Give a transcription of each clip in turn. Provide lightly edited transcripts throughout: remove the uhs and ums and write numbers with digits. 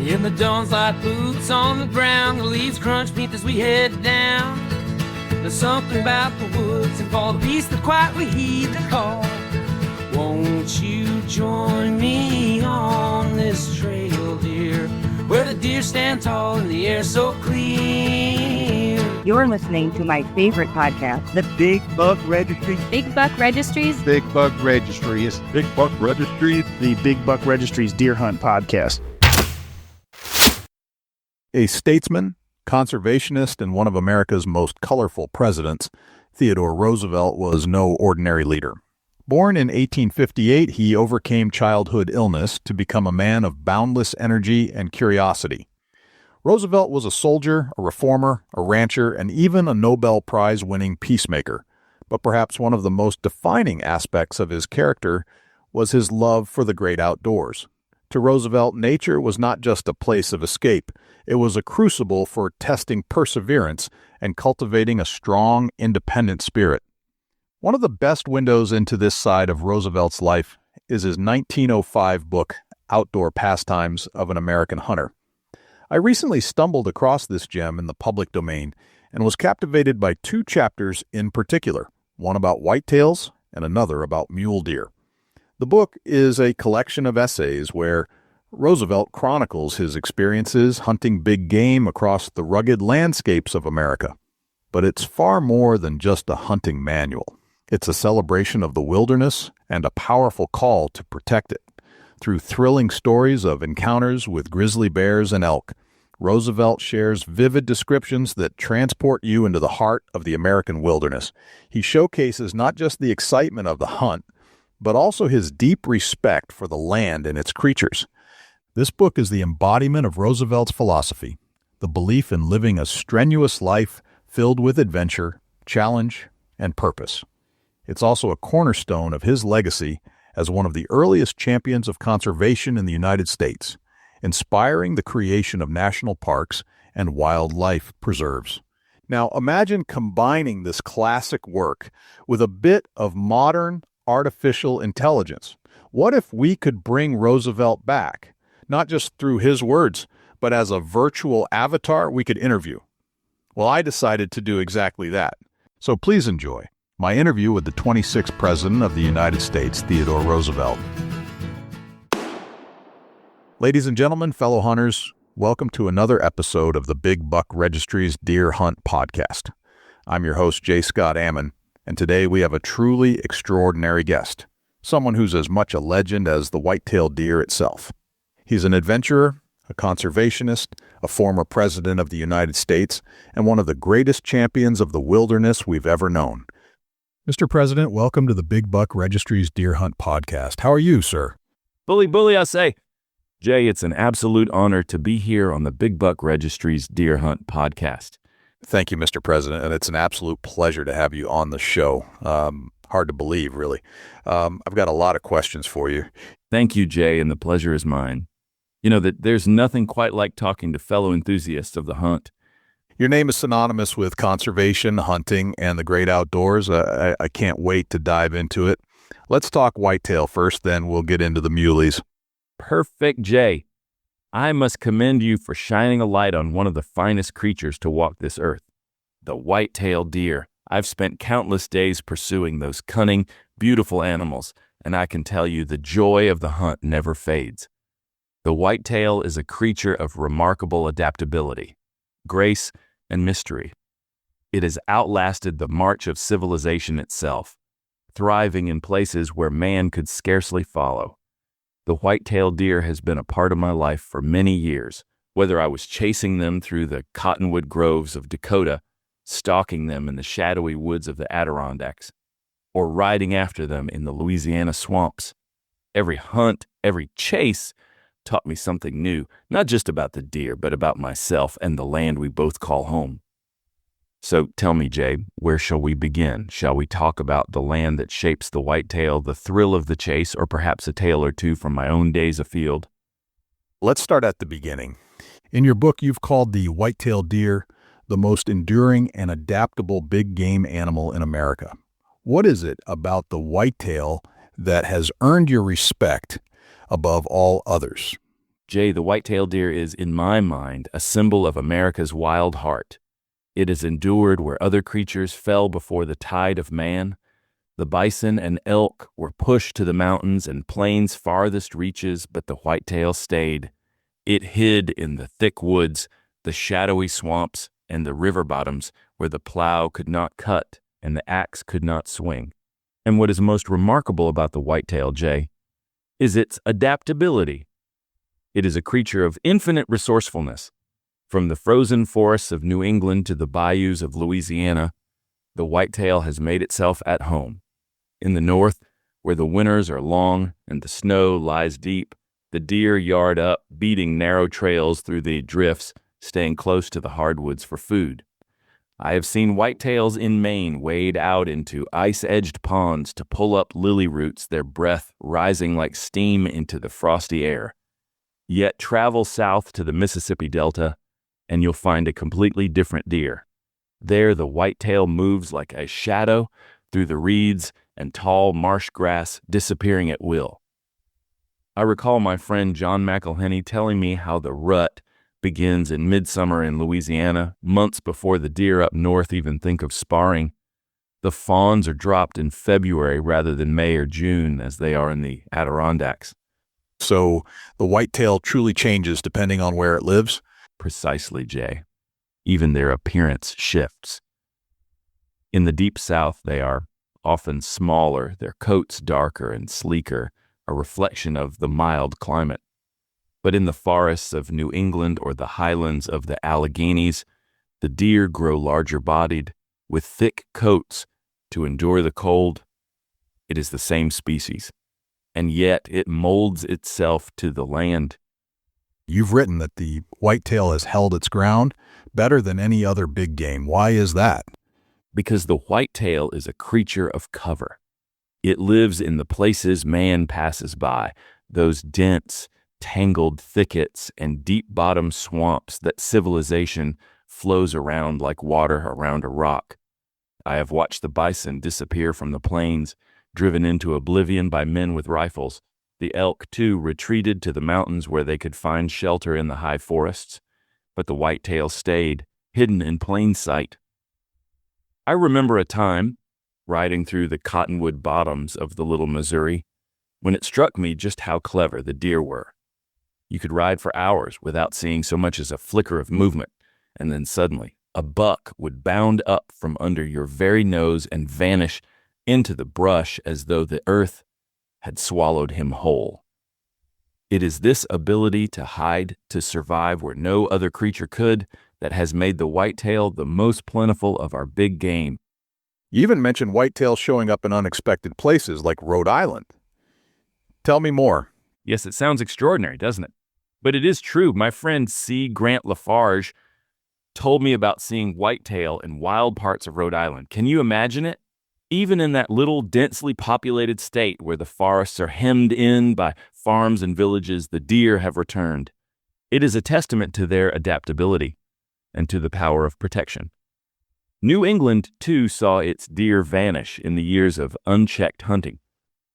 In the dawn's like boots on the ground, the leaves crunch beneath as we head down. There's something about the woods and for the peace that quietly heed the call. Won't you join me on this trail, dear, where the deer stand tall and the air so clear? You're listening to my favorite podcast, The Big Buck Registry. Big Buck Registries. Big Buck Registries. Big Buck Registries. The Big Buck Registries Deer Hunt Podcast. A statesman, conservationist, and one of America's most colorful presidents, Theodore Roosevelt was no ordinary leader. Born in 1858, he overcame childhood illness to become a man of boundless energy and curiosity. Roosevelt was a soldier, a reformer, a rancher, and even a Nobel Prize-winning peacemaker. But perhaps one of the most defining aspects of his character was his love for the great outdoors. To Roosevelt, nature was not just a place of escape. It was a crucible for testing perseverance and cultivating a strong, independent spirit. One of the best windows into this side of Roosevelt's life is his 1905 book, Outdoor Pastimes of an American Hunter. I recently stumbled across this gem in the public domain and was captivated by two chapters in particular, one about whitetails and another about mule deer. The book is a collection of essays where Roosevelt chronicles his experiences hunting big game across the rugged landscapes of America. But it's far more than just a hunting manual. It's a celebration of the wilderness and a powerful call to protect it. Through thrilling stories of encounters with grizzly bears and elk, Roosevelt shares vivid descriptions that transport you into the heart of the American wilderness. He showcases not just the excitement of the hunt, but also his deep respect for the land and its creatures. This book is the embodiment of Roosevelt's philosophy, the belief in living a strenuous life filled with adventure, challenge, and purpose. It's also a cornerstone of his legacy as one of the earliest champions of conservation in the United States, inspiring the creation of national parks and wildlife preserves. Now, imagine combining this classic work with a bit of modern artificial intelligence. What if we could bring Roosevelt back, not just through his words, but as a virtual avatar we could interview? Well, I decided to do exactly that. So please enjoy my interview with the 26th President of the United States, Theodore Roosevelt. Ladies and gentlemen, fellow hunters, welcome to another episode of the Big Buck Registry's Deer Hunt Podcast. I'm your host, Jay Scott Ammann, and today we have a truly extraordinary guest, someone who's as much a legend as the whitetail deer itself. He's an adventurer, a conservationist, a former president of the United States, and one of the greatest champions of the wilderness we've ever known. Mr. President, welcome to the Big Buck Registry's Deer Hunt Podcast. How are you, sir? Bully, I say. Jay, it's an absolute honor to be here on the Big Buck Registry's Deer Hunt Podcast. Thank you, Mr. President, and it's an absolute pleasure to have you on the show. Hard to believe, really. I've got a lot of questions for you. Thank you, Jay, and the pleasure is mine. You know that there's nothing quite like talking to fellow enthusiasts of the hunt. Your name is synonymous with conservation, hunting, and the great outdoors. I can't wait to dive into it. Let's talk whitetail first, then we'll get into the muleys. Perfect, Jay. I must commend you for shining a light on one of the finest creatures to walk this earth, the white-tailed deer. I've spent countless days pursuing those cunning, beautiful animals, and I can tell you the joy of the hunt never fades. The whitetail is a creature of remarkable adaptability, grace, and mystery. It has outlasted the march of civilization itself, thriving in places where man could scarcely follow. The white-tailed deer has been a part of my life for many years, whether I was chasing them through the cottonwood groves of Dakota, stalking them in the shadowy woods of the Adirondacks, or riding after them in the Louisiana swamps. Every hunt, every chase taught me something new, not just about the deer, but about myself and the land we both call home. So tell me, Jay, where shall we begin? Shall we talk about the land that shapes the whitetail, the thrill of the chase, or perhaps a tale or two from my own days afield? Let's start at the beginning. In your book, you've called the white-tailed deer the most enduring and adaptable big game animal in America. What is it about the whitetail that has earned your respect above all others? Jay, the white-tailed deer is, in my mind, a symbol of America's wild heart. It has endured where other creatures fell before the tide of man. The bison and elk were pushed to the mountains and plains' farthest reaches, but the whitetail stayed. It hid in the thick woods, the shadowy swamps, and the river bottoms where the plow could not cut and the axe could not swing. And what is most remarkable about the whitetail, Jay, is its adaptability. It is a creature of infinite resourcefulness. From the frozen forests of New England to the bayous of Louisiana, the whitetail has made itself at home. In the north, where the winters are long and the snow lies deep, the deer yard up, beating narrow trails through the drifts, staying close to the hardwoods for food. I have seen whitetails in Maine wade out into ice-edged ponds to pull up lily roots, their breath rising like steam into the frosty air. Yet travel south to the Mississippi Delta, and you'll find a completely different deer. There, the whitetail moves like a shadow through the reeds and tall marsh grass, disappearing at will. I recall my friend John McElhenney telling me how the rut begins in midsummer in Louisiana, months before the deer up north even think of sparring. The fawns are dropped in February rather than May or June, as they are in the Adirondacks. So the whitetail truly changes depending on where it lives? Precisely, Jay. Even their appearance shifts. In the deep south, they are often smaller, their coats darker and sleeker, a reflection of the mild climate. But in the forests of New England or the highlands of the Alleghenies, the deer grow larger-bodied, with thick coats to endure the cold. It is the same species, and yet it molds itself to the land. You've written that the whitetail has held its ground better than any other big game. Why is that? Because the whitetail is a creature of cover. It lives in the places man passes by, those dense, tangled thickets and deep-bottom swamps that civilization flows around like water around a rock. I have watched the bison disappear from the plains, driven into oblivion by men with rifles. The elk, too, retreated to the mountains where they could find shelter in the high forests. But the whitetail stayed, hidden in plain sight. I remember a time, riding through the cottonwood bottoms of the Little Missouri, when it struck me just how clever the deer were. You could ride for hours without seeing so much as a flicker of movement, and then suddenly a buck would bound up from under your very nose and vanish into the brush as though the earth had swallowed him whole. It is this ability to hide, to survive where no other creature could, that has made the whitetail the most plentiful of our big game. You even mentioned whitetail showing up in unexpected places like Rhode Island. Tell me more. Yes, it sounds extraordinary, doesn't it? But it is true. My friend C. Grant Lafarge told me about seeing whitetail in wild parts of Rhode Island. Can you imagine it? Even in that little densely populated state where the forests are hemmed in by farms and villages, the deer have returned. It is a testament to their adaptability and to the power of protection. New England, too, saw its deer vanish in the years of unchecked hunting,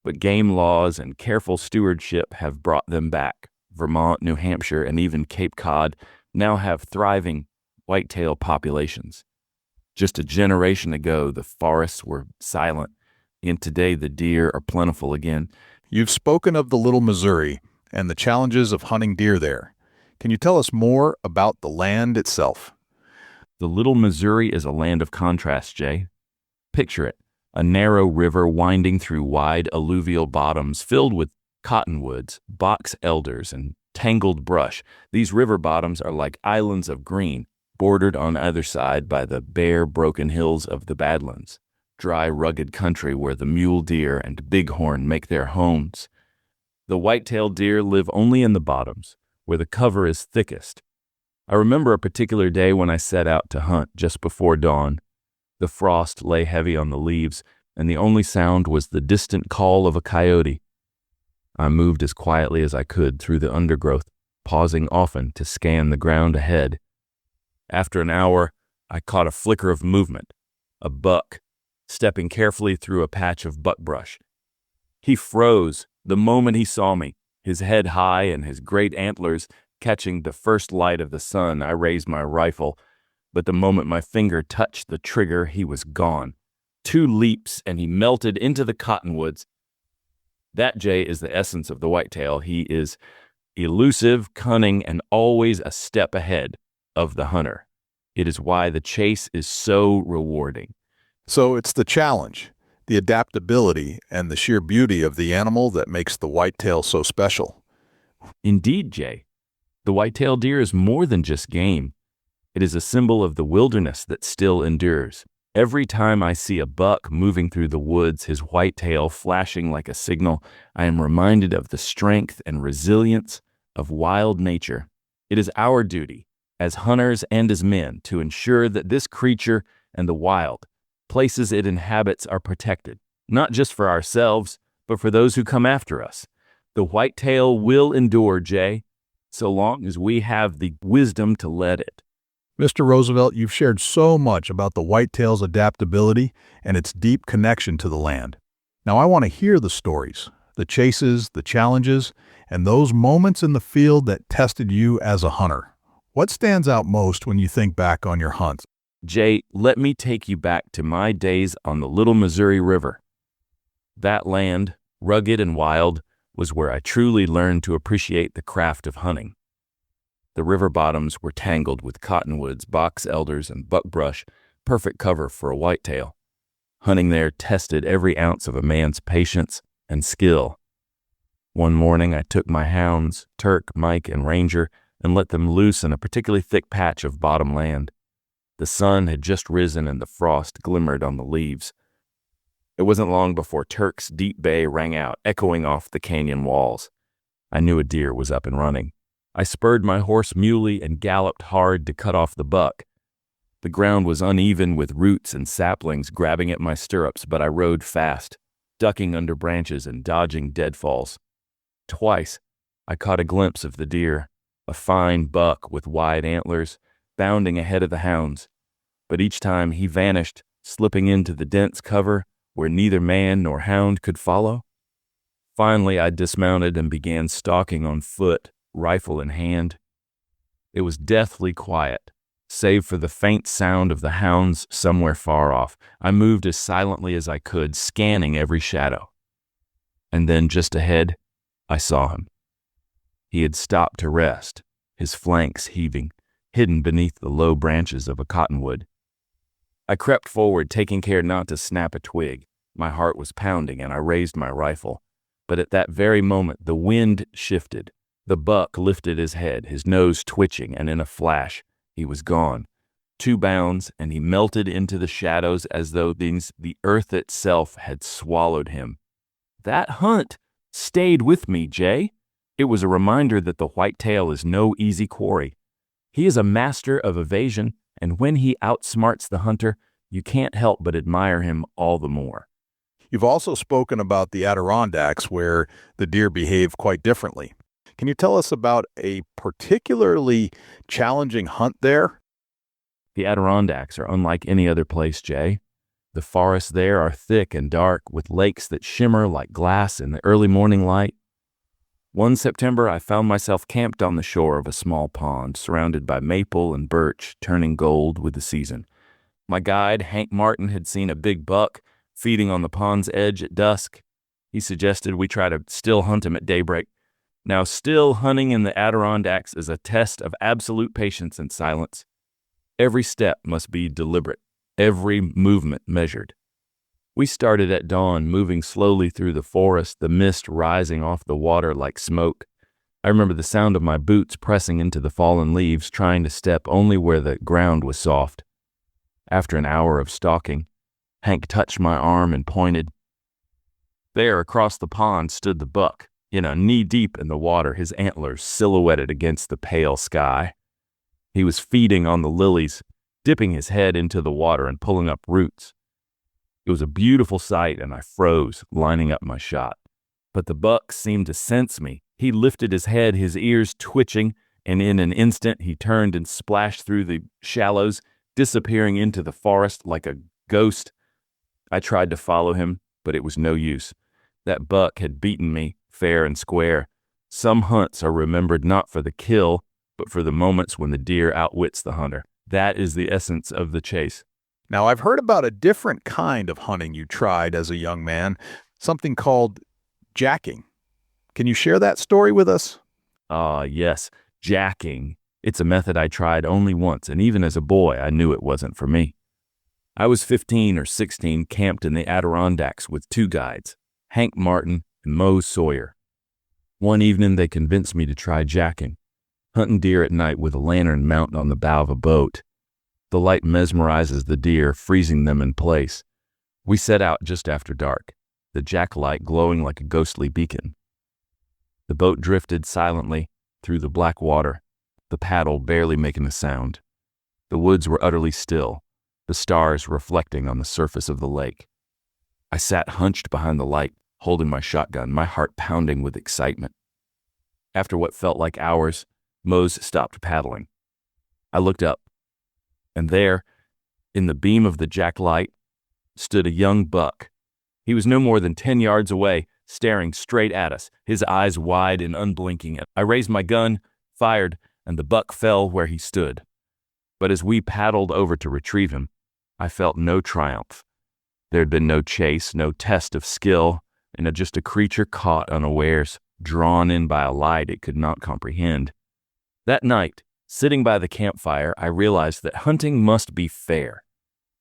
but game laws and careful stewardship have brought them back. Vermont, New Hampshire, and even Cape Cod now have thriving whitetail populations. Just a generation ago, the forests were silent, and today the deer are plentiful again. You've spoken of the Little Missouri and the challenges of hunting deer there. Can you tell us more about the land itself? The Little Missouri is a land of contrast, Jay. Picture it, a narrow river winding through wide alluvial bottoms filled with cottonwoods, box elders, and tangled brush. These river bottoms are like islands of green, bordered on either side by the bare, broken hills of the Badlands, dry, rugged country where the mule-deer and bighorn make their homes. The white-tailed deer live only in the bottoms, where the cover is thickest. I remember a particular day when I set out to hunt just before dawn. The frost lay heavy on the leaves, and the only sound was the distant call of a coyote. I moved as quietly as I could through the undergrowth, pausing often to scan the ground ahead. After an hour, I caught a flicker of movement, a buck, stepping carefully through a patch of buckbrush. He froze the moment he saw me, His head high and his great antlers catching the first light of the sun, I raised my rifle, but the moment my finger touched the trigger, he was gone. 2 leaps, and he melted into the cottonwoods. That, Jay, is the essence of the whitetail. He is elusive, cunning, and always a step ahead of the hunter. It is why the chase is so rewarding. So it's the challenge, the adaptability, and the sheer beauty of the animal that makes the whitetail so special. Indeed, Jay. The whitetail deer is more than just game. It is a symbol of the wilderness that still endures. Every time I see a buck moving through the woods, his white tail flashing like a signal, I am reminded of the strength and resilience of wild nature. It is our duty, as hunters and as men, to ensure that this creature and the wild places it inhabits are protected, not just for ourselves, but for those who come after us. The whitetail will endure, Jay, so long as we have the wisdom to let it. Mr. Roosevelt, you've shared so much about the whitetail's adaptability and its deep connection to the land. Now I want to hear the stories, the chases, the challenges, and those moments in the field that tested you as a hunter. What stands out most when you think back on your hunts? Jay, let me take you back to my days on the Little Missouri River. That land, rugged and wild, was where I truly learned to appreciate the craft of hunting. The river bottoms were tangled with cottonwoods, box elders, and buckbrush, perfect cover for a whitetail. Hunting there tested every ounce of a man's patience and skill. One morning I took my hounds, Turk, Mike, and Ranger, and let them loose in a particularly thick patch of bottom land. The sun had just risen and the frost glimmered on the leaves. It wasn't long before Turk's deep bay rang out, echoing off the canyon walls. I knew a deer was up and running. I spurred my horse Muley and galloped hard to cut off the buck. The ground was uneven with roots and saplings grabbing at my stirrups, but I rode fast, ducking under branches and dodging deadfalls. Twice, I caught a glimpse of the deer, a fine buck with wide antlers, bounding ahead of the hounds. But each time he vanished, slipping into the dense cover where neither man nor hound could follow. Finally, I dismounted and began stalking on foot, rifle in hand. It was deathly quiet, save for the faint sound of the hounds somewhere far off. I moved as silently as I could, scanning every shadow. And then just ahead, I saw him. He had stopped to rest, his flanks heaving, hidden beneath the low branches of a cottonwood. I crept forward, taking care not to snap a twig. My heart was pounding, and I raised my rifle. But at that very moment, the wind shifted. The buck lifted his head, his nose twitching, and in a flash, he was gone. 2 bounds, and he melted into the shadows as though the earth itself had swallowed him. That hunt stayed with me, Jay. It was a reminder that the whitetail is no easy quarry. He is a master of evasion, and when he outsmarts the hunter, you can't help but admire him all the more. You've also spoken about the Adirondacks, where the deer behave quite differently. Can you tell us about a particularly challenging hunt there? The Adirondacks are unlike any other place, Jay. The forests there are thick and dark, with lakes that shimmer like glass in the early morning light. One September, I found myself camped on the shore of a small pond, surrounded by maple and birch, turning gold with the season. My guide, Hank Martin, had seen a big buck feeding on the pond's edge at dusk. He suggested we try to still hunt him at daybreak. Now, still hunting in the Adirondacks is a test of absolute patience and silence. Every step must be deliberate, every movement measured. We started at dawn, moving slowly through the forest, the mist rising off the water like smoke. I remember the sound of my boots pressing into the fallen leaves, trying to step only where the ground was soft. After an hour of stalking, Hank touched my arm and pointed. There, across the pond, stood the buck, knee-deep in the water, his antlers silhouetted against the pale sky. He was feeding on the lilies, dipping his head into the water and pulling up roots. It was a beautiful sight, and I froze, lining up my shot. But the buck seemed to sense me. He lifted his head, his ears twitching, and in an instant he turned and splashed through the shallows, disappearing into the forest like a ghost. I tried to follow him, but it was no use. That buck had beaten me, fair and square. Some hunts are remembered not for the kill, but for the moments when the deer outwits the hunter. That is the essence of the chase. Now, I've heard about a different kind of hunting you tried as a young man, something called jacking. Can you share that story with us? Yes, jacking. It's a method I tried only once, and even as a boy, I knew it wasn't for me. I was 15 or 16, camped in the Adirondacks with two guides, Hank Martin and Mose Sawyer. One evening, they convinced me to try jacking, hunting deer at night with a lantern mounted on the bow of a boat. The light mesmerizes the deer, freezing them in place. We set out just after dark, the jack light glowing like a ghostly beacon. The boat drifted silently through the black water, the paddle barely making a sound. The woods were utterly still, the stars reflecting on the surface of the lake. I sat hunched behind the light, holding my shotgun, my heart pounding with excitement. After what felt like hours, Mose stopped paddling. I looked up, and there, in the beam of the jack light, stood a young buck. He was no more than 10 yards away, staring straight at us, his eyes wide and unblinking. I raised my gun, fired, and the buck fell where he stood. But as we paddled over to retrieve him, I felt no triumph. There had been no chase, no test of skill, and just a creature caught unawares, drawn in by a light it could not comprehend. That night, sitting by the campfire, I realized that hunting must be fair.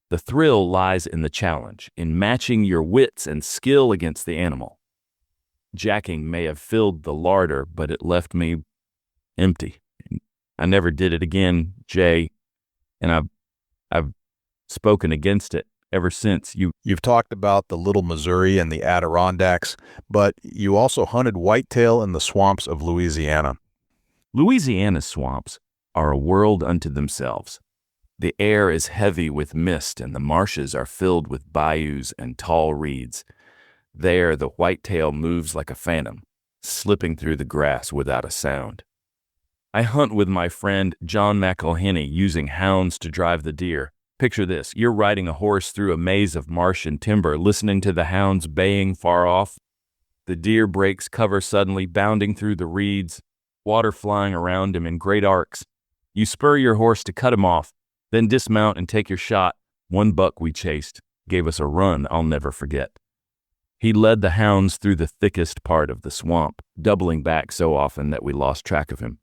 The thrill lies in the challenge, in matching your wits and skill against the animal. Jacking may have filled the larder, but it left me empty. I never did it again, Jay, and I've spoken against it ever since. You've talked about the Little Missouri and the Adirondacks, but you also hunted whitetail in the swamps of Louisiana. Louisiana's swamps are a world unto themselves. The air is heavy with mist, and the marshes are filled with bayous and tall reeds. There, the whitetail moves like a phantom, slipping through the grass without a sound. I hunt with my friend John McElhenney, using hounds to drive the deer. Picture this: you're riding a horse through a maze of marsh and timber, listening to the hounds baying far off. The deer breaks cover suddenly, bounding through the reeds, water flying around him in great arcs. You spur your horse to cut him off, then dismount and take your shot. One buck we chased gave us a run I'll never forget. He led the hounds through the thickest part of the swamp, doubling back so often that we lost track of him.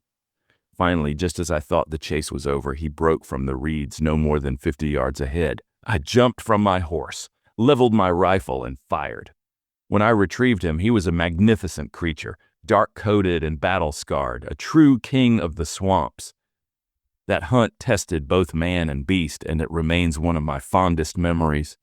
Finally, just as I thought the chase was over, he broke from the reeds no more than 50 yards ahead. I jumped from my horse, leveled my rifle, and fired. When I retrieved him, he was a magnificent creature, dark-coated and battle-scarred, a true king of the swamps. That hunt tested both man and beast, and it remains one of my fondest memories.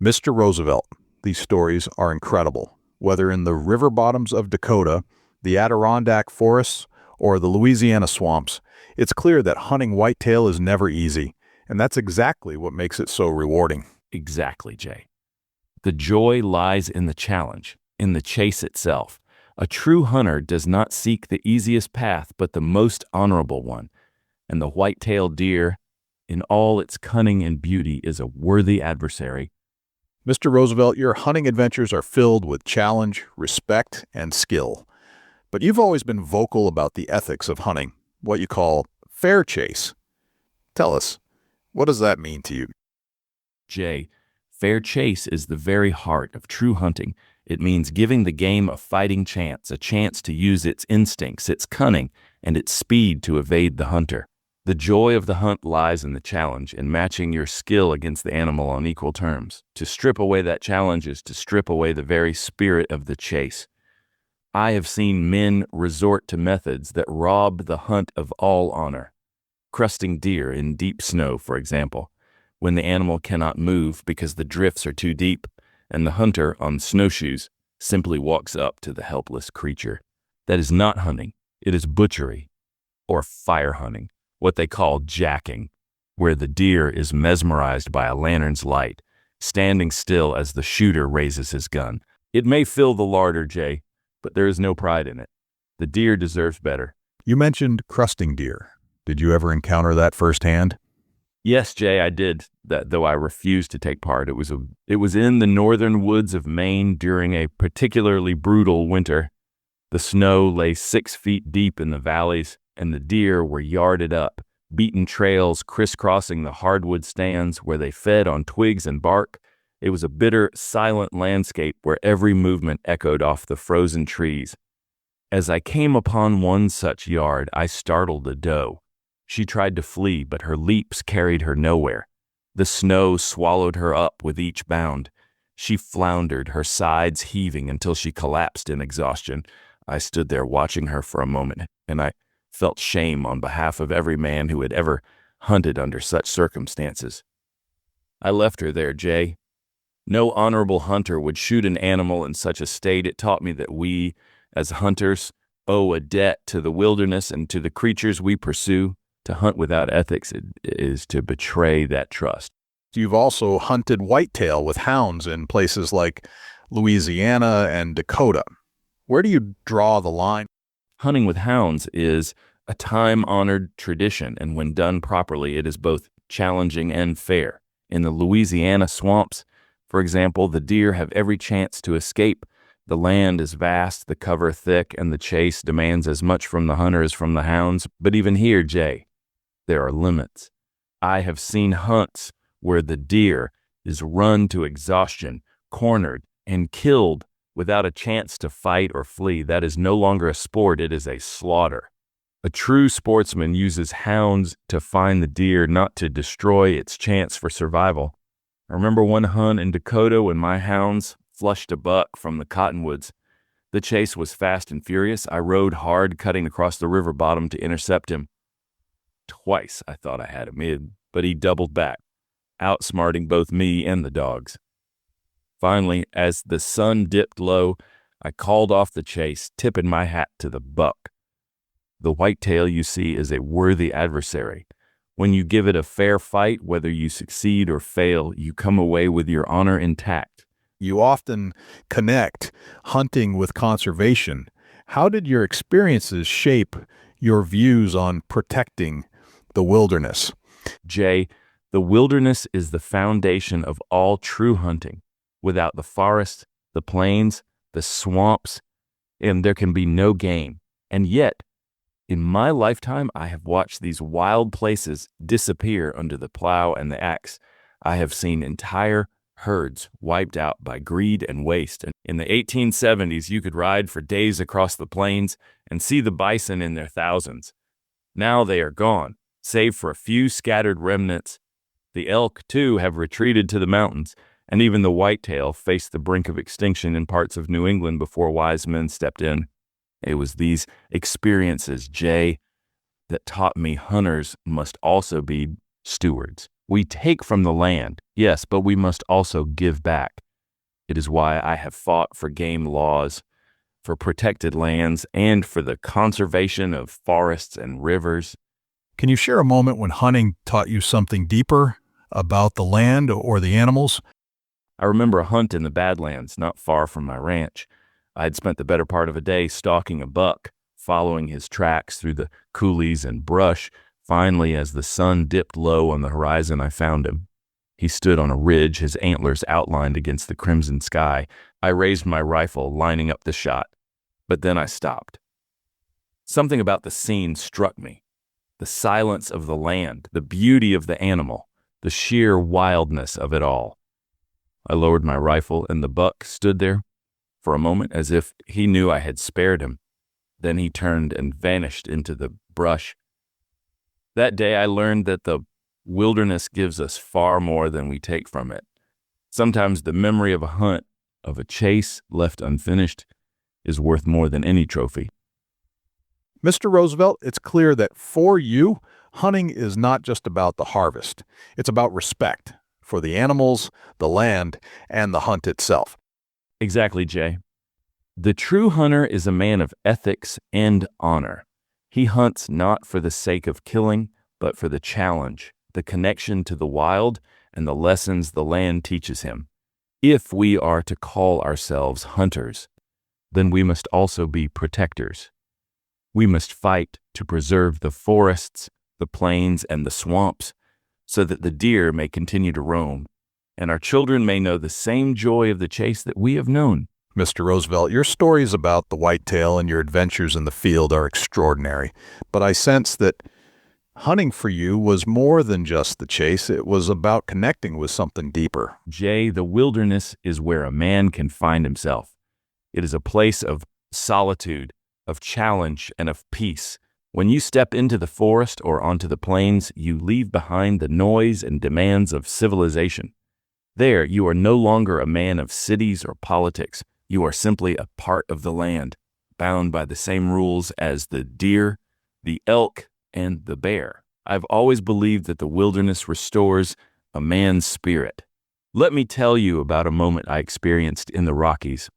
Mr. Roosevelt, these stories are incredible. Whether in the river bottoms of Dakota, the Adirondack forests, or the Louisiana swamps, it's clear that hunting whitetail is never easy, and that's exactly what makes it so rewarding. Exactly, Jay. The joy lies in the challenge, in the chase itself. A true hunter does not seek the easiest path, but the most honorable one. And the white-tailed deer, in all its cunning and beauty, is a worthy adversary. Mr. Roosevelt, your hunting adventures are filled with challenge, respect, and skill. But you've always been vocal about the ethics of hunting, what you call fair chase. Tell us, what does that mean to you? Jay, fair chase is the very heart of true hunting. It means giving the game a fighting chance, a chance to use its instincts, its cunning, and its speed to evade the hunter. The joy of the hunt lies in the challenge, in matching your skill against the animal on equal terms. To strip away that challenge is to strip away the very spirit of the chase. I have seen men resort to methods that rob the hunt of all honor. Crusting deer in deep snow, for example, when the animal cannot move because the drifts are too deep, and the hunter, on snowshoes, simply walks up to the helpless creature. That is not hunting. It is butchery, or fire hunting, what they call jacking, where the deer is mesmerized by a lantern's light, standing still as the shooter raises his gun. It may fill the larder, Jay, but there is no pride in it. The deer deserves better. You mentioned crusting deer. Did you ever encounter that firsthand? Yes, Jay, I did that, though I refused to take part. It was in the northern woods of Maine during a particularly brutal winter. The snow lay 6 feet deep in the valleys, and the deer were yarded up, beaten trails crisscrossing the hardwood stands where they fed on twigs and bark. It was a bitter, silent landscape where every movement echoed off the frozen trees. As I came upon one such yard, I startled a doe. She tried to flee, but her leaps carried her nowhere. The snow swallowed her up with each bound. She floundered, her sides heaving until she collapsed in exhaustion. I stood there watching her for a moment, and I felt shame on behalf of every man who had ever hunted under such circumstances. I left her there, Jay. No honorable hunter would shoot an animal in such a state. It taught me that we, as hunters, owe a debt to the wilderness and to the creatures we pursue. To hunt without ethics is to betray that trust. You've also hunted whitetail with hounds in places like Louisiana and Dakota. Where do you draw the line? Hunting with hounds is a time-honored tradition, and when done properly, it is both challenging and fair. In the Louisiana swamps, for example, the deer have every chance to escape. The land is vast, the cover thick, and the chase demands as much from the hunter as from the hounds. But even here, Jay, there are limits. I have seen hunts where the deer is run to exhaustion, cornered, and killed without a chance to fight or flee. That is no longer a sport, it is a slaughter. A true sportsman uses hounds to find the deer, not to destroy its chance for survival. I remember one hunt in Dakota when my hounds flushed a buck from the cottonwoods. The chase was fast and furious. I rode hard, cutting across the river bottom to intercept him. Twice I thought I had him, but he doubled back, outsmarting both me and the dogs. Finally, as the sun dipped low, I called off the chase, tipping my hat to the buck. The whitetail, you see, is a worthy adversary. When you give it a fair fight, whether you succeed or fail, you come away with your honor intact. You often connect hunting with conservation. How did your experiences shape your views on protecting the wilderness? Jay, the wilderness is the foundation of all true hunting. Without the forest, the plains, the swamps, and there can be no game. And yet, in my lifetime, I have watched these wild places disappear under the plow and the axe. I have seen entire herds wiped out by greed and waste. And in the 1870s, you could ride for days across the plains and see the bison in their thousands. Now they are gone, save for a few scattered remnants. The elk, too, have retreated to the mountains, and even the whitetail faced the brink of extinction in parts of New England before wise men stepped in. It was these experiences, Jay, that taught me hunters must also be stewards. We take from the land, yes, but we must also give back. It is why I have fought for game laws, for protected lands, and for the conservation of forests and rivers. Can you share a moment when hunting taught you something deeper about the land or the animals? I remember a hunt in the Badlands, not far from my ranch. I had spent the better part of a day stalking a buck, following his tracks through the coulees and brush. Finally, as the sun dipped low on the horizon, I found him. He stood on a ridge, his antlers outlined against the crimson sky. I raised my rifle, lining up the shot, but then I stopped. Something about the scene struck me. The silence of the land, the beauty of the animal, the sheer wildness of it all. I lowered my rifle, and the buck stood there for a moment as if he knew I had spared him. Then he turned and vanished into the brush. That day I learned that the wilderness gives us far more than we take from it. Sometimes the memory of a hunt, of a chase left unfinished, is worth more than any trophy. Mr. Roosevelt, it's clear that for you, hunting is not just about the harvest. It's about respect for the animals, the land, and the hunt itself. Exactly, Jay. The true hunter is a man of ethics and honor. He hunts not for the sake of killing, but for the challenge, the connection to the wild, and the lessons the land teaches him. If we are to call ourselves hunters, then we must also be protectors. We must fight to preserve the forests, the plains, and the swamps, so that the deer may continue to roam, and our children may know the same joy of the chase that we have known. Mr. Roosevelt, your stories about the whitetail and your adventures in the field are extraordinary, but I sense that hunting for you was more than just the chase. It was about connecting with something deeper. Jay, the wilderness is where a man can find himself. It is a place of solitude, of challenge, and of peace. When you step into the forest or onto the plains, you leave behind the noise and demands of civilization. There, you are no longer a man of cities or politics. You are simply a part of the land, bound by the same rules as the deer, the elk, and the bear. I've always believed that the wilderness restores a man's spirit. Let me tell you about a moment I experienced in the Rockies.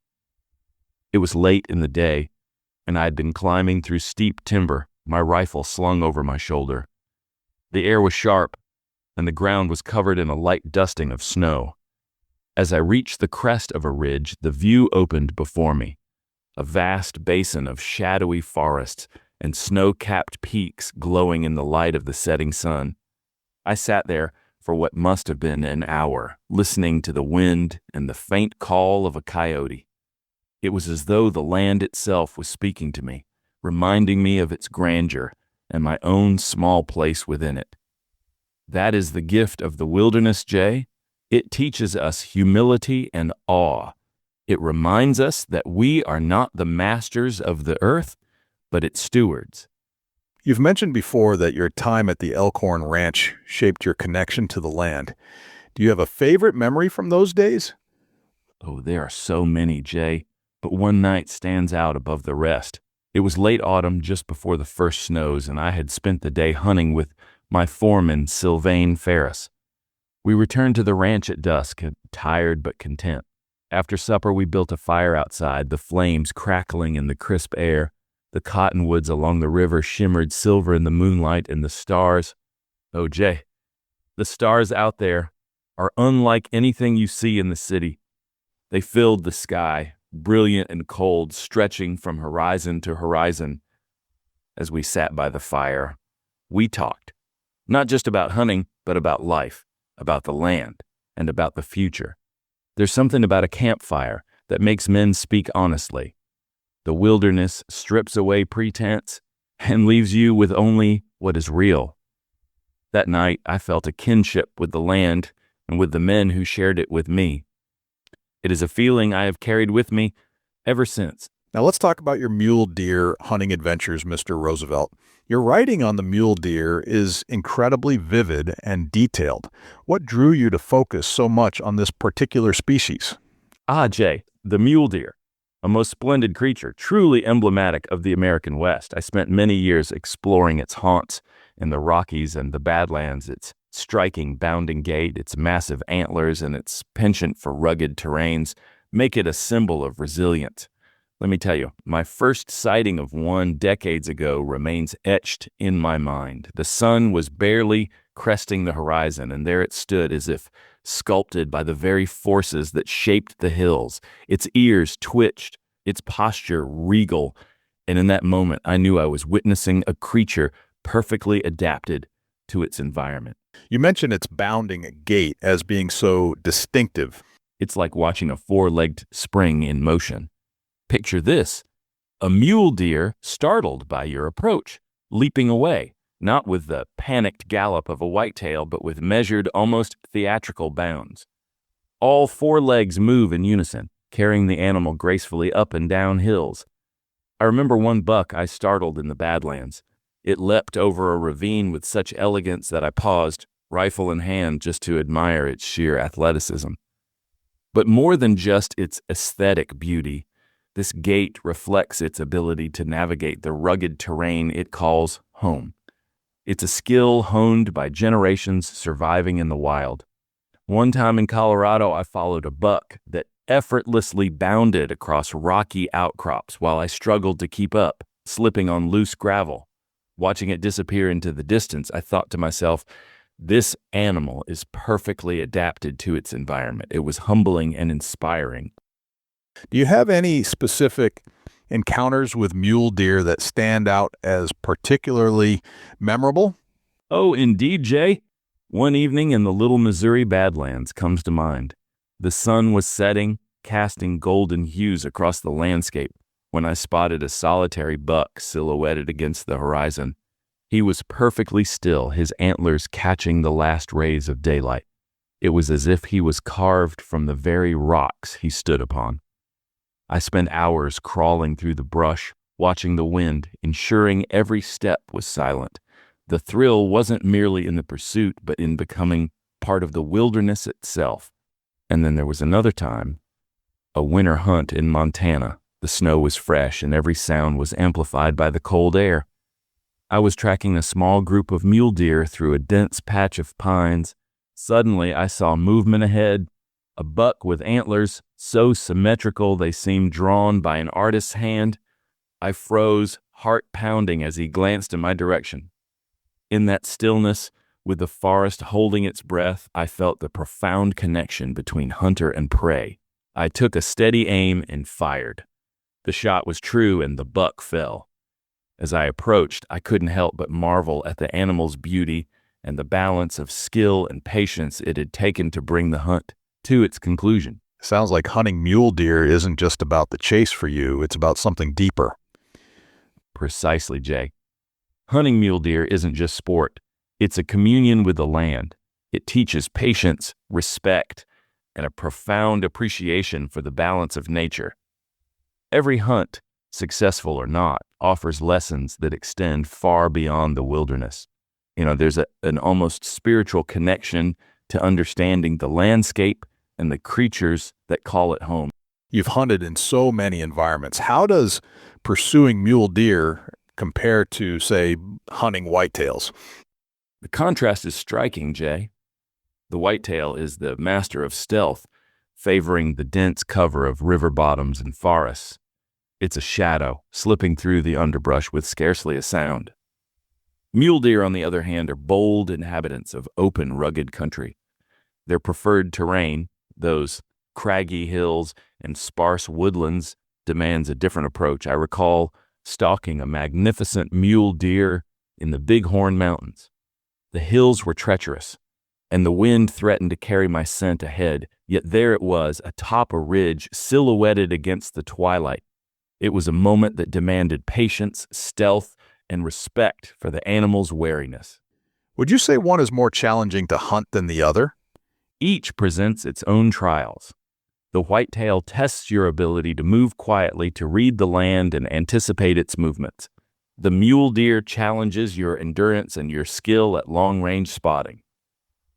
It was late in the day, and I had been climbing through steep timber, my rifle slung over my shoulder. The air was sharp, and the ground was covered in a light dusting of snow. As I reached the crest of a ridge, the view opened before me, a vast basin of shadowy forests and snow-capped peaks glowing in the light of the setting sun. I sat there for what must have been an hour, listening to the wind and the faint call of a coyote. It was as though the land itself was speaking to me, reminding me of its grandeur and my own small place within it. That is the gift of the wilderness, Jay. It teaches us humility and awe. It reminds us that we are not the masters of the earth, but its stewards. You've mentioned before that your time at the Elkhorn Ranch shaped your connection to the land. Do you have a favorite memory from those days? Oh, there are so many, Jay, but one night stands out above the rest. It was late autumn, just before the first snows, and I had spent the day hunting with my foreman, Sylvain Ferris. We returned to the ranch at dusk, tired but content. After supper, we built a fire outside, the flames crackling in the crisp air. The cottonwoods along the river shimmered silver in the moonlight, and the stars, oh, Jay, the stars out there are unlike anything you see in the city. They filled the sky, brilliant and cold, stretching from horizon to horizon. As we sat by the fire, we talked, not just about hunting, but about life, about the land, and about the future. There's something about a campfire that makes men speak honestly. The wilderness strips away pretense and leaves you with only what is real. That night, I felt a kinship with the land and with the men who shared it with me. It is a feeling I have carried with me ever since. Now let's talk about your mule deer hunting adventures, Mr. Roosevelt. Your writing on the mule deer is incredibly vivid and detailed. What drew you to focus so much on this particular species? Jay, the mule deer, a most splendid creature, truly emblematic of the American West. I spent many years exploring its haunts in the Rockies and the Badlands, its striking bounding gait, its massive antlers, and its penchant for rugged terrains make it a symbol of resilience. Let me tell you, my first sighting of one decades ago remains etched in my mind. The sun was barely cresting the horizon, and there it stood as if sculpted by the very forces that shaped the hills. Its ears twitched, its posture regal, and in that moment I knew I was witnessing a creature perfectly adapted to its environment. You mentioned its bounding gait as being so distinctive. It's like watching a four-legged spring in motion. Picture this, a mule deer startled by your approach, leaping away, not with the panicked gallop of a whitetail, but with measured, almost theatrical bounds. All four legs move in unison, carrying the animal gracefully up and down hills. I remember one buck I startled in the Badlands. It leapt over a ravine with such elegance that I paused, rifle in hand, just to admire its sheer athleticism. But more than just its aesthetic beauty, this gait reflects its ability to navigate the rugged terrain it calls home. It's a skill honed by generations surviving in the wild. One time in Colorado, I followed a buck that effortlessly bounded across rocky outcrops while I struggled to keep up, slipping on loose gravel. Watching it disappear into the distance, I thought to myself, this animal is perfectly adapted to its environment. It was humbling and inspiring. Do you have any specific encounters with mule deer that stand out as particularly memorable? Oh, indeed, Jay. One evening in the Little Missouri Badlands comes to mind. The sun was setting, casting golden hues across the landscape when I spotted a solitary buck silhouetted against the horizon. He was perfectly still, his antlers catching the last rays of daylight. It was as if he was carved from the very rocks he stood upon. I spent hours crawling through the brush, watching the wind, ensuring every step was silent. The thrill wasn't merely in the pursuit, but in becoming part of the wilderness itself. And then there was another time, a winter hunt in Montana. The snow was fresh and every sound was amplified by the cold air. I was tracking a small group of mule deer through a dense patch of pines. Suddenly, I saw movement ahead, a buck with antlers so symmetrical they seemed drawn by an artist's hand. I froze, heart pounding as he glanced in my direction. In that stillness, with the forest holding its breath, I felt the profound connection between hunter and prey. I took a steady aim and fired. The shot was true and the buck fell. As I approached, I couldn't help but marvel at the animal's beauty and the balance of skill and patience it had taken to bring the hunt to its conclusion. Sounds like hunting mule deer isn't just about the chase for you, it's about something deeper. Precisely, Jay. Hunting mule deer isn't just sport. It's a communion with the land. It teaches patience, respect, and a profound appreciation for the balance of nature. Every hunt, successful or not, offers lessons that extend far beyond the wilderness. There's an almost spiritual connection to understanding the landscape and the creatures that call it home. You've hunted in so many environments. How does pursuing mule deer compare to, say, hunting whitetails? The contrast is striking, Jay. The whitetail is the master of stealth, favoring the dense cover of river bottoms and forests. It's a shadow, slipping through the underbrush with scarcely a sound. Mule deer, on the other hand, are bold inhabitants of open, rugged country. Their preferred terrain, those craggy hills and sparse woodlands, demands a different approach. I recall stalking a magnificent mule deer in the Bighorn Mountains. The hills were treacherous, and the wind threatened to carry my scent ahead, yet there it was, atop a ridge, silhouetted against the twilight. It was a moment that demanded patience, stealth, and respect for the animal's wariness. Would you say one is more challenging to hunt than the other? Each presents its own trials. The whitetail tests your ability to move quietly, to read the land and anticipate its movements. The mule deer challenges your endurance and your skill at long-range spotting.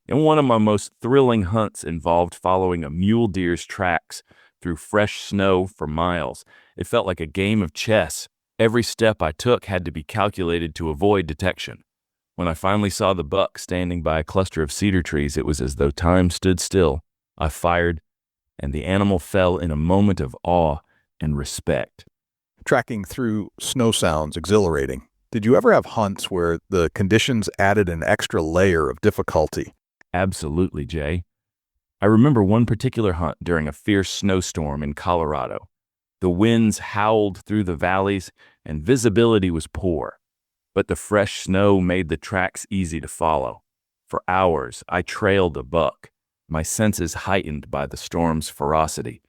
And one of my most thrilling hunts involved following a mule deer's tracks through fresh snow for miles. It felt like a game of chess. Every step I took had to be calculated to avoid detection. When I finally saw the buck standing by a cluster of cedar trees, it was as though time stood still. I fired, and the animal fell in a moment of awe and respect. Tracking through snow sounds exhilarating. Did you ever have hunts where the conditions added an extra layer of difficulty? Absolutely, Jay. I remember one particular hunt during a fierce snowstorm in Colorado. The winds howled through the valleys, and visibility was poor. But the fresh snow made the tracks easy to follow. For hours, I trailed a buck, my senses heightened by the storm's ferocity.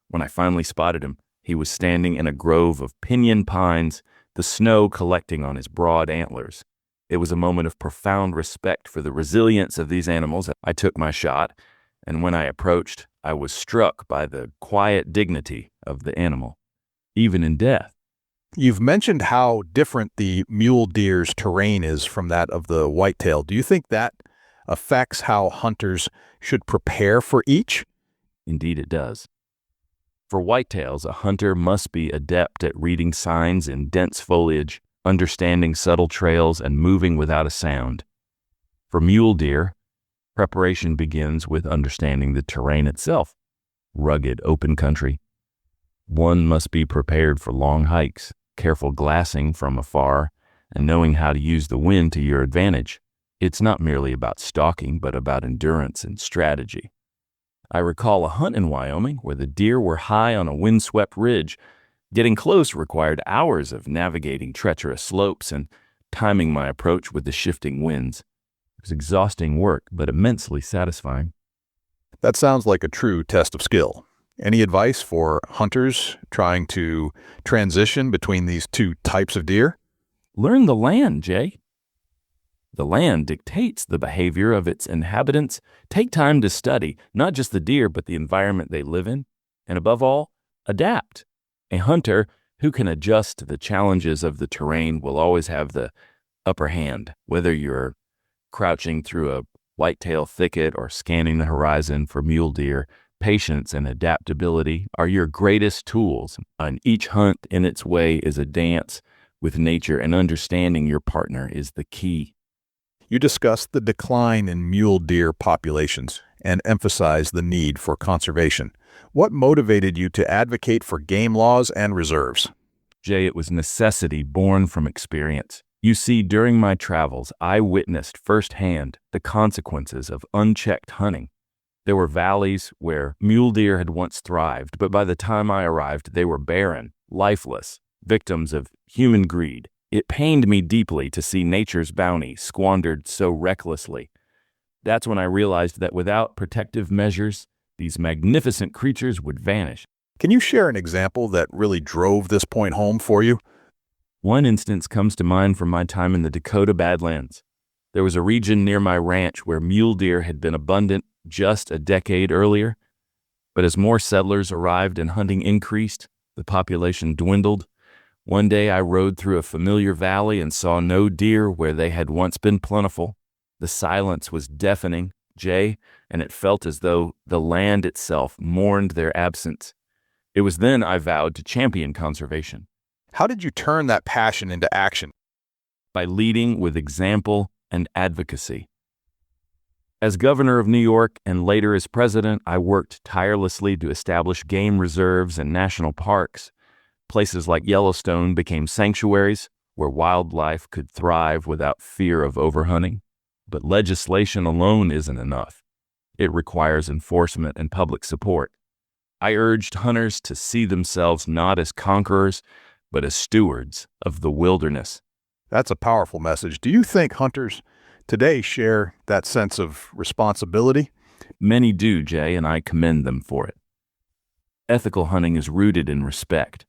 When I finally spotted him, he was standing in a grove of pinyon pines, the snow collecting on his broad antlers. It was a moment of profound respect for the resilience of these animals. I took my shot, and when I approached, I was struck by the quiet dignity of the animal, even in death. You've mentioned how different the mule deer's terrain is from that of the whitetail. Do you think that affects how hunters should prepare for each? Indeed it does. For whitetails, a hunter must be adept at reading signs in dense foliage, understanding subtle trails, and moving without a sound. For mule deer, preparation begins with understanding the terrain itself, rugged, open country. One must be prepared for long hikes, careful glassing from afar, and knowing how to use the wind to your advantage. It's not merely about stalking, but about endurance and strategy. I recall a hunt in Wyoming where the deer were high on a windswept ridge. Getting close required hours of navigating treacherous slopes and timing my approach with the shifting winds. It was exhausting work, but immensely satisfying. That sounds like a true test of skill. Any advice for hunters trying to transition between these two types of deer? Learn the land, Jay. The land dictates the behavior of its inhabitants. Take time to study not just the deer, but the environment they live in. And above all, adapt. A hunter who can adjust to the challenges of the terrain will always have the upper hand, whether you're crouching through a whitetail thicket or scanning the horizon for mule deer. Patience and adaptability are your greatest tools, and each hunt in its way is a dance with nature, and understanding your partner is the key. You discussed the decline in mule deer populations and emphasized the need for conservation. What motivated you to advocate for game laws and reserves? Jay, it was necessity born from experience. You see, during my travels, I witnessed firsthand the consequences of unchecked hunting. There were valleys where mule deer had once thrived, but by the time I arrived, they were barren, lifeless, victims of human greed. It pained me deeply to see nature's bounty squandered so recklessly. That's when I realized that without protective measures, these magnificent creatures would vanish. Can you share an example that really drove this point home for you? One instance comes to mind from my time in the Dakota Badlands. There was a region near my ranch where mule deer had been abundant just a decade earlier, but as more settlers arrived and hunting increased, the population dwindled. One day I rode through a familiar valley and saw no deer where they had once been plentiful. The silence was deafening, Jay, and it felt as though the land itself mourned their absence. It was then I vowed to champion conservation. How did you turn that passion into action? By leading with example and advocacy. As governor of New York and later as president, I worked tirelessly to establish game reserves and national parks. Places like Yellowstone became sanctuaries where wildlife could thrive without fear of overhunting. But legislation alone isn't enough. It requires enforcement and public support. I urged hunters to see themselves not as conquerors, but as stewards of the wilderness. That's a powerful message. Do you think hunters today share that sense of responsibility? Many do, Jay, and I commend them for it. Ethical hunting is rooted in respect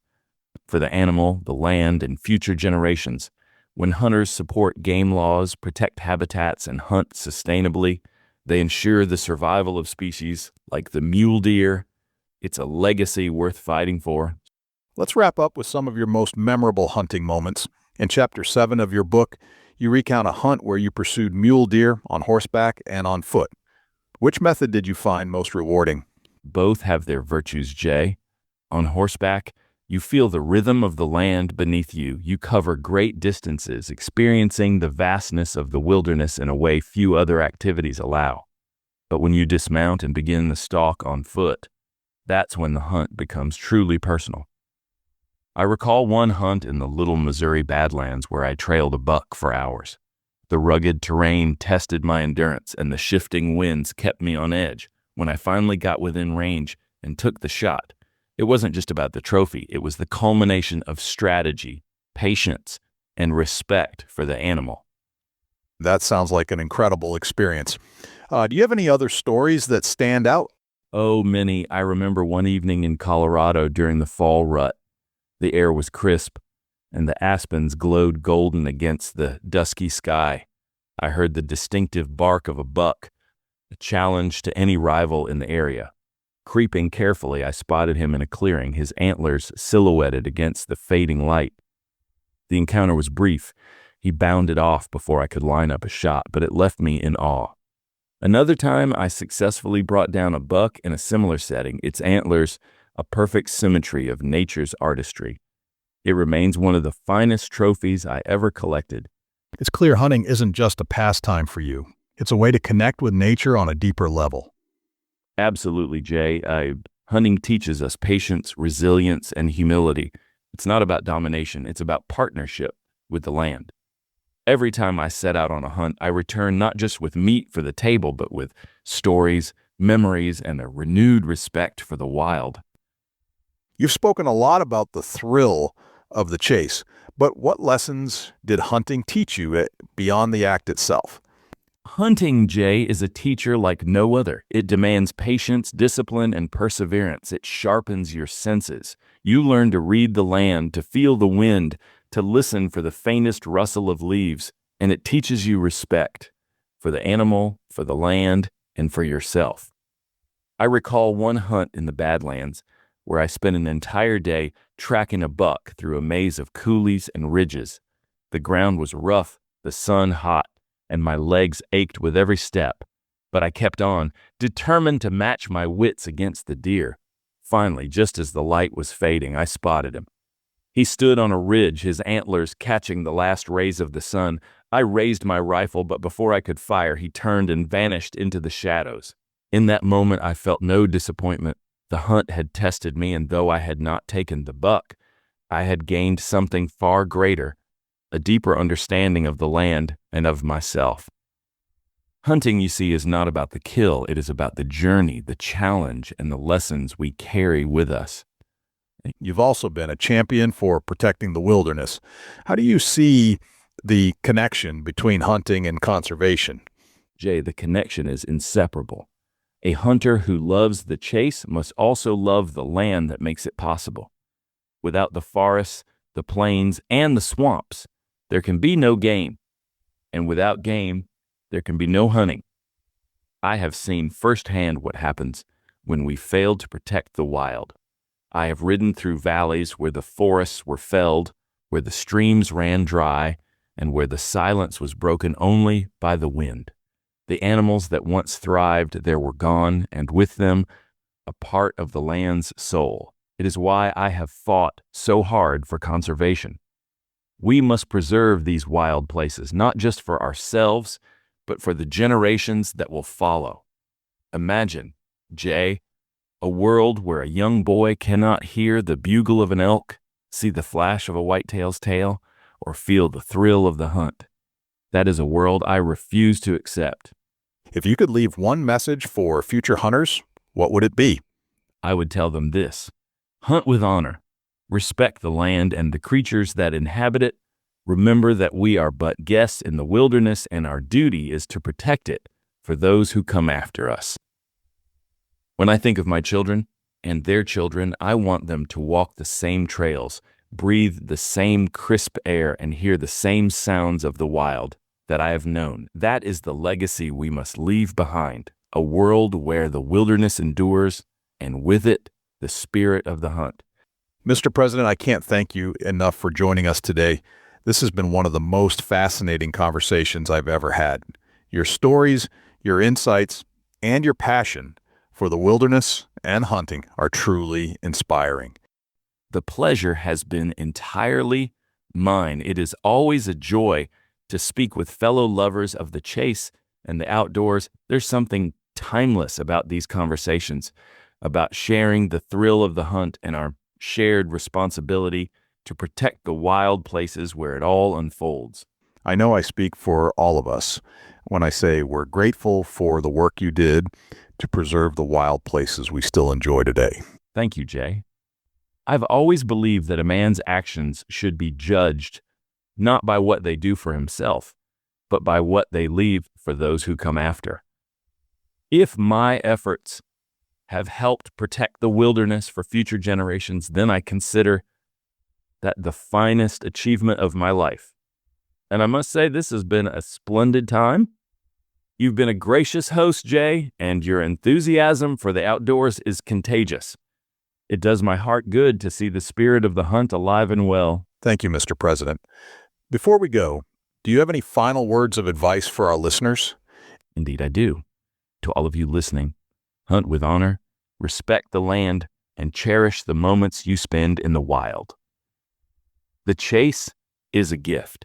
for the animal, the land, and future generations. When hunters support game laws, protect habitats, and hunt sustainably, they ensure the survival of species like the mule deer. It's a legacy worth fighting for. Let's wrap up with some of your most memorable hunting moments. In Chapter 7 of your book, you recount a hunt where you pursued mule deer on horseback and on foot. Which method did you find most rewarding? Both have their virtues, Jay. On horseback, you feel the rhythm of the land beneath you. You cover great distances, experiencing the vastness of the wilderness in a way few other activities allow. But when you dismount and begin the stalk on foot, that's when the hunt becomes truly personal. I recall one hunt in the Little Missouri Badlands where I trailed a buck for hours. The rugged terrain tested my endurance, and the shifting winds kept me on edge. When I finally got within range and took the shot, it wasn't just about the trophy. It was the culmination of strategy, patience, and respect for the animal. That sounds like an incredible experience. Do you have any other stories that stand out? Oh, many. I remember one evening in Colorado during the fall rut. The air was crisp, and the aspens glowed golden against the dusky sky. I heard the distinctive bark of a buck, a challenge to any rival in the area. Creeping carefully, I spotted him in a clearing, his antlers silhouetted against the fading light. The encounter was brief. He bounded off before I could line up a shot, but it left me in awe. Another time, I successfully brought down a buck in a similar setting, its antlers a perfect symmetry of nature's artistry. It remains one of the finest trophies I ever collected. It's clear hunting isn't just a pastime for you. It's a way to connect with nature on a deeper level. Absolutely, Jay. Hunting teaches us patience, resilience, and humility. It's not about domination. It's about partnership with the land. Every time I set out on a hunt, I return not just with meat for the table, but with stories, memories, and a renewed respect for the wild. You've spoken a lot about the thrill of the chase, but what lessons did hunting teach you beyond the act itself? Hunting, Jay, is a teacher like no other. It demands patience, discipline, and perseverance. It sharpens your senses. You learn to read the land, to feel the wind, to listen for the faintest rustle of leaves, and it teaches you respect for the animal, for the land, and for yourself. I recall one hunt in the Badlands where I spent an entire day tracking a buck through a maze of coulees and ridges. The ground was rough, the sun hot, and my legs ached with every step. But I kept on, determined to match my wits against the deer. Finally, just as the light was fading, I spotted him. He stood on a ridge, his antlers catching the last rays of the sun. I raised my rifle, but before I could fire, he turned and vanished into the shadows. In that moment, I felt no disappointment. The hunt had tested me, and though I had not taken the buck, I had gained something far greater, a deeper understanding of the land and of myself. Hunting, you see, is not about the kill. It is about the journey, the challenge, and the lessons we carry with us. You've also been a champion for protecting the wilderness. How do you see the connection between hunting and conservation? Jay, the connection is inseparable. A hunter who loves the chase must also love the land that makes it possible. Without the forests, the plains, and the swamps, there can be no game. And without game, there can be no hunting. I have seen firsthand what happens when we fail to protect the wild. I have ridden through valleys where the forests were felled, where the streams ran dry, and where the silence was broken only by the wind. The animals that once thrived there were gone, and with them, a part of the land's soul. It is why I have fought so hard for conservation. We must preserve these wild places, not just for ourselves, but for the generations that will follow. Imagine, Jay, a world where a young boy cannot hear the bugle of an elk, see the flash of a whitetail's tail, or feel the thrill of the hunt. That is a world I refuse to accept. If you could leave one message for future hunters, what would it be? I would tell them this: hunt with honor, respect the land and the creatures that inhabit it. Remember that we are but guests in the wilderness, and our duty is to protect it for those who come after us. When I think of my children and their children, I want them to walk the same trails, breathe the same crisp air, and hear the same sounds of the wild that I have known. That is the legacy we must leave behind, a world where the wilderness endures, and with it, the spirit of the hunt. Mr. President, I can't thank you enough for joining us today. This has been one of the most fascinating conversations I've ever had. Your stories, your insights, and your passion for the wilderness and hunting are truly inspiring. The pleasure has been entirely mine. It is always a joy to speak with fellow lovers of the chase and the outdoors. There's something timeless about these conversations, about sharing the thrill of the hunt and our shared responsibility to protect the wild places where it all unfolds. I know I speak for all of us when I say we're grateful for the work you did to preserve the wild places we still enjoy today. Thank you, Jay. I've always believed that a man's actions should be judged not by what they do for himself, but by what they leave for those who come after. If my efforts have helped protect the wilderness for future generations, then I consider that the finest achievement of my life. And I must say, this has been a splendid time. You've been a gracious host, Jay, and your enthusiasm for the outdoors is contagious. It does my heart good to see the spirit of the hunt alive and well. Thank you, Mr. President. Before we go, do you have any final words of advice for our listeners? Indeed, I do. To all of you listening, hunt with honor, respect the land, and cherish the moments you spend in the wild. The chase is a gift,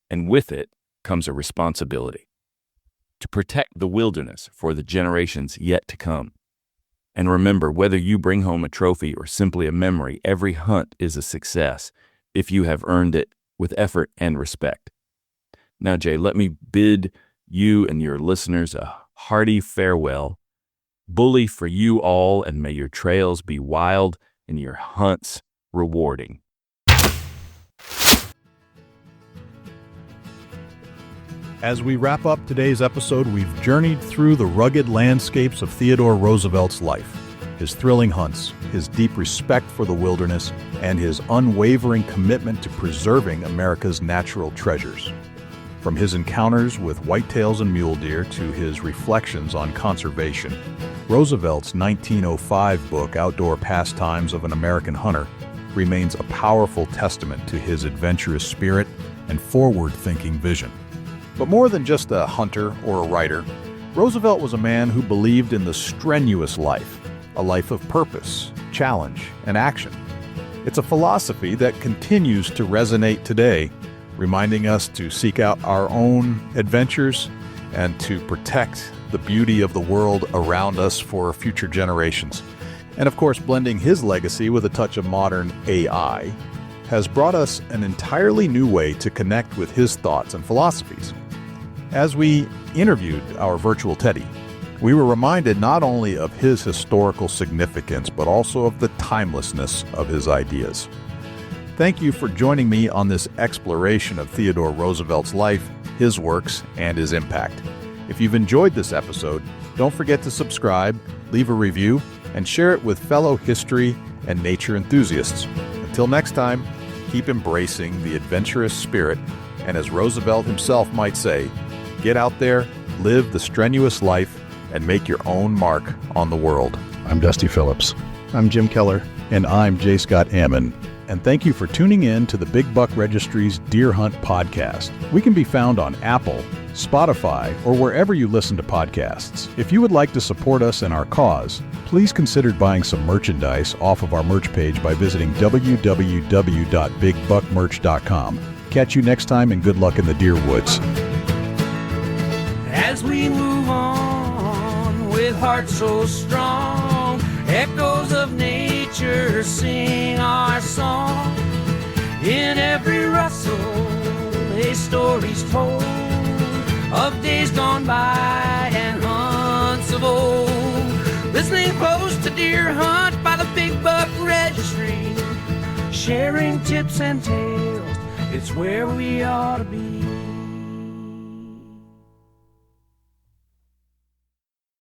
and with it comes a responsibility to protect the wilderness for the generations yet to come. And remember, whether you bring home a trophy or simply a memory, every hunt is a success if you have earned it with effort and respect. Now, Jay, let me bid you and your listeners a hearty farewell. Bully for you all, and may your trails be wild and your hunts rewarding. As we wrap up today's episode, we've journeyed through the rugged landscapes of Theodore Roosevelt's life, his thrilling hunts, his deep respect for the wilderness, and his unwavering commitment to preserving America's natural treasures. From his encounters with whitetails and mule deer to his reflections on conservation, Roosevelt's 1905 book, Outdoor Pastimes of an American Hunter, remains a powerful testament to his adventurous spirit and forward-thinking vision. But more than just a hunter or a writer, Roosevelt was a man who believed in the strenuous life, a life of purpose, challenge, and action. It's a philosophy that continues to resonate today, reminding us to seek out our own adventures and to protect the beauty of the world around us for future generations. And of course, blending his legacy with a touch of modern AI has brought us an entirely new way to connect with his thoughts and philosophies. As we interviewed our virtual Teddy, we were reminded not only of his historical significance, but also of the timelessness of his ideas. Thank you for joining me on this exploration of Theodore Roosevelt's life, his works, and his impact. If you've enjoyed this episode, don't forget to subscribe, leave a review, and share it with fellow history and nature enthusiasts. Until next time, keep embracing the adventurous spirit, and as Roosevelt himself might say, get out there, live the strenuous life, and make your own mark on the world. I'm Dusty Phillips. I'm Jim Keller. And I'm Jay Scott Ammann. And thank you for tuning in to the Big Buck Registry's Deer Hunt podcast. We can be found on Apple, Spotify, or wherever you listen to podcasts. If you would like to support us and our cause, please consider buying some merchandise off of our merch page by visiting www.bigbuckmerch.com. Catch you next time, and good luck in the deer woods. As we move on with hearts so strong, echoes of nature sing our song. In every rustle, a story's told of days gone by and hunts of old. Listening close to Deer Hunt by the Big Buck Registry, sharing tips and tales, it's where we ought to be.